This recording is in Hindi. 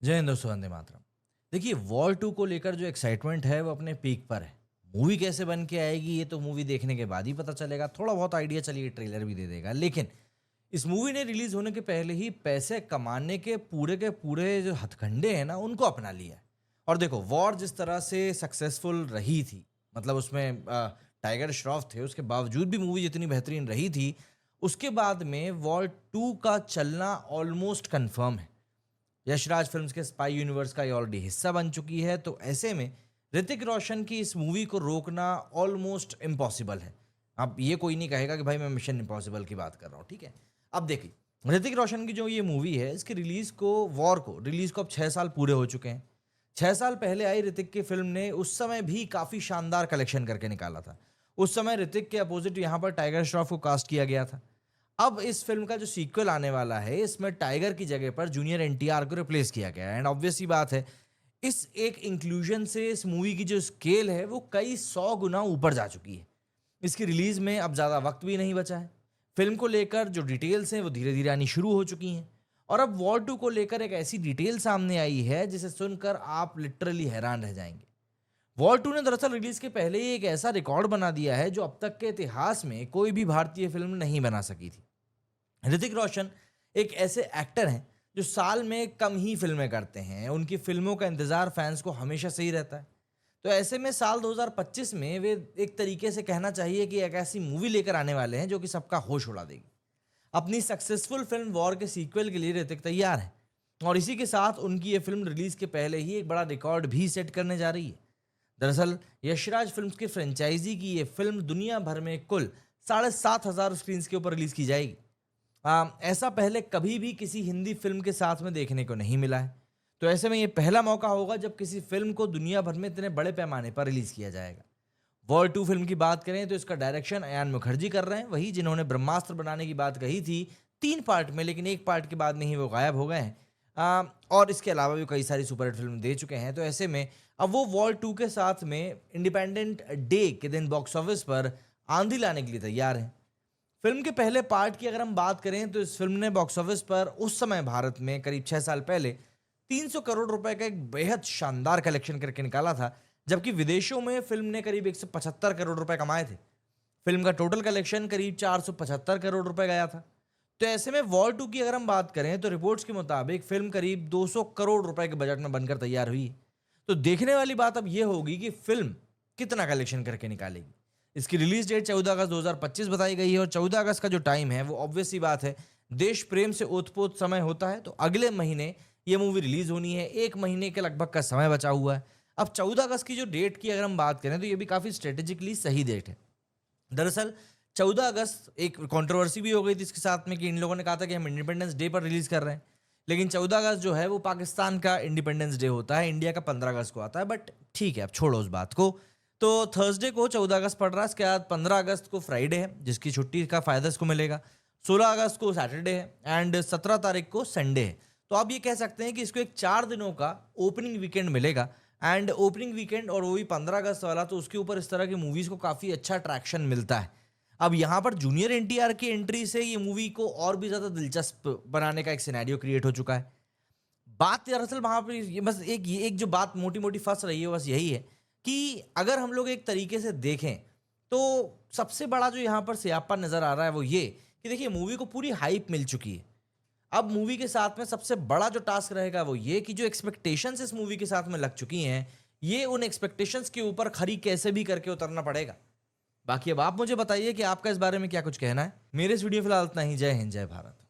जय हिंद दोस्तों, वंदे मातरम। देखिए, वॉर 2 को लेकर जो एक्साइटमेंट है वो अपने पीक पर है। मूवी कैसे बन के आएगी ये तो मूवी देखने के बाद ही पता चलेगा। थोड़ा बहुत आइडिया चलिए ट्रेलर भी दे देगा। लेकिन इस मूवी ने रिलीज होने के पहले ही पैसे कमाने के पूरे जो हथकंडे हैं ना उनको अपना लिया है। और देखो, वॉर जिस तरह से सक्सेसफुल रही थी, मतलब उसमें टाइगर श्रॉफ थे, उसके बावजूद भी मूवी जितनी बेहतरीन रही थी, उसके बाद में वॉर 2 का चलना ऑलमोस्ट कंफर्म है। यशराज फिल्म्स के स्पाई यूनिवर्स का ये ऑलरेडी हिस्सा बन चुकी है, तो ऐसे में ऋतिक रोशन की इस मूवी को रोकना ऑलमोस्ट इम्पॉसिबल है। अब ये कोई नहीं कहेगा कि भाई मैं मिशन इम्पॉसिबल की बात कर रहा हूँ, ठीक है। अब देखिए, ऋतिक रोशन की जो ये मूवी है, इसकी रिलीज को वॉर को रिलीज को अब 6 साल पूरे हो चुके हैं। 6 साल पहले आई ऋतिक की फिल्म ने उस समय भी काफी शानदार कलेक्शन करके निकाला था। उस समय ऋतिक के अपोजिट यहाँ पर टाइगर श्रॉफ को कास्ट किया गया था। अब इस फिल्म का जो सीक्वल आने वाला है, इसमें टाइगर की जगह पर जूनियर एनटीआर को रिप्लेस किया गया है। एंड ऑब्वियस सी बात है, इस एक इंक्लूजन से इस मूवी की जो स्केल है वो कई 100 गुना ऊपर जा चुकी है। इसकी रिलीज में अब ज़्यादा वक्त भी नहीं बचा है। फिल्म को लेकर जो डिटेल्स हैं वो धीरे धीरे आनी शुरू हो चुकी हैं। और अब वॉर 2 को लेकर एक ऐसी डिटेल सामने आई है जिसे सुनकर आप लिटरली हैरान रह जाएंगे। वॉर 2 ने दरअसल रिलीज के पहले ही एक ऐसा रिकॉर्ड बना दिया है जो अब तक के इतिहास में कोई भी भारतीय फिल्म नहीं बना सकी थी। ऋतिक रोशन एक ऐसे एक्टर हैं जो साल में कम ही फिल्में करते हैं। उनकी फिल्मों का इंतजार फैंस को हमेशा से ही रहता है। तो ऐसे में साल 2025 में वे एक तरीके से कहना चाहिए कि एक ऐसी मूवी लेकर आने वाले हैं जो कि सबका होश उड़ा देगी। अपनी सक्सेसफुल फिल्म वॉर के सीक्वल के लिए ऋतिक तैयार है, और इसी के साथ उनकी ये फिल्म रिलीज के पहले ही एक बड़ा रिकॉर्ड भी सेट करने जा रही है। दरअसल यशराज फिल्म्स की फ्रेंचाइजी की ये फिल्म दुनिया भर में कुल 7,500 स्क्रीन के ऊपर रिलीज की जाएगी। ऐसा पहले कभी भी किसी हिंदी फिल्म के साथ में देखने को नहीं मिला है। तो ऐसे में ये पहला मौका होगा जब किसी फिल्म को दुनिया भर में इतने बड़े पैमाने पर रिलीज किया जाएगा। वॉर 2 फिल्म की बात करें तो इसका डायरेक्शन अयान मुखर्जी कर रहे हैं, वही जिन्होंने ब्रह्मास्त्र बनाने की बात कही थी 3 पार्ट में, लेकिन एक पार्ट के बाद में ही वो गायब हो गए हैं। और इसके अलावा भी कई सारी सुपरहिट फिल्म दे चुके हैं। तो ऐसे में अब वो वॉर 2 के साथ में इंडिपेंडेंट डे के दिन बॉक्स ऑफिस पर आंधी लाने के लिए तैयार हैं। फिल्म के पहले पार्ट की अगर हम बात करें तो इस फिल्म ने बॉक्स ऑफिस पर उस समय भारत में करीब 6 साल पहले 300 करोड़ रुपए का एक बेहद शानदार कलेक्शन करके निकाला था, जबकि विदेशों में फिल्म ने करीब 175 करोड़ रुपए कमाए थे। फिल्म का टोटल कलेक्शन करीब 475 करोड़ रुपए गया था। तो ऐसे में वॉर 2 की अगर हम बात करें तो रिपोर्ट्स के मुताबिक फिल्म करीब 200 करोड़ रुपए के बजट में बनकर तैयार हुई है। तो देखने वाली बात अब यह होगी कि फिल्म कितना कलेक्शन करके निकालेगी। इसकी रिलीज डेट 14 अगस्त 2025 बताई गई है, और 14 अगस्त का जो टाइम है वो ऑब्वियस सी बात है, देश प्रेम से ओतपोत समय होता है। तो अगले महीने ये मूवी रिलीज होनी है, 1 महीने के लगभग का समय बचा हुआ है। अब 14 अगस्त की जो डेट की अगर हम बात करें तो ये भी काफी स्ट्रेटेजिकली सही डेट है। दरअसल 14 अगस्त एक कंट्रोवर्सी भी हो गई थी इसके साथ में कि इन लोगों ने कहा था कि हम इंडिपेंडेंस डे पर रिलीज कर रहे हैं, लेकिन 14 अगस्त जो है वो पाकिस्तान का इंडिपेंडेंस डे होता है, इंडिया का 15 अगस्त को आता है। बट ठीक है, अब छोड़ो उस बात को। तो थर्सडे को 14 अगस्त पड़ रहा है, इसके बाद 15 अगस्त को फ्राइडे है जिसकी छुट्टी का फायदा इसको मिलेगा। 16 अगस्त को सैटरडे है एंड 17 तारीख को संडे है। तो आप ये कह सकते हैं कि इसको एक 4 दिनों का ओपनिंग वीकेंड मिलेगा। एंड ओपनिंग वीकेंड और वो भी 15 अगस्त वाला, तो उसके ऊपर इस तरह की मूवीज को काफी अच्छा ट्रैक्शन मिलता है। अब यहाँ पर जूनियर एनटीआर की एंट्री से ये मूवी को और भी ज्यादा दिलचस्प बनाने का एक सिनेरियो क्रिएट हो चुका है। बात दरअसल वहां पर ये बस एक जो बात मोटी मोटी फंस रही है बस यही है कि अगर हम लोग एक तरीके से देखें तो सबसे बड़ा जो यहाँ पर स्यापा नजर आ रहा है वो ये कि देखिए, मूवी को पूरी हाइप मिल चुकी है। अब मूवी के साथ में सबसे बड़ा जो टास्क रहेगा वो ये कि जो एक्सपेक्टेशंस इस मूवी के साथ में लग चुकी हैं, ये उन एक्सपेक्टेशंस के ऊपर खरी कैसे भी करके उतरना पड़ेगा। बाकी अब आप मुझे बताइए कि आपका इस बारे में क्या कुछ कहना है। मेरे इस वीडियो फिलहाल इतना ही। जय हिंद, जय भारत।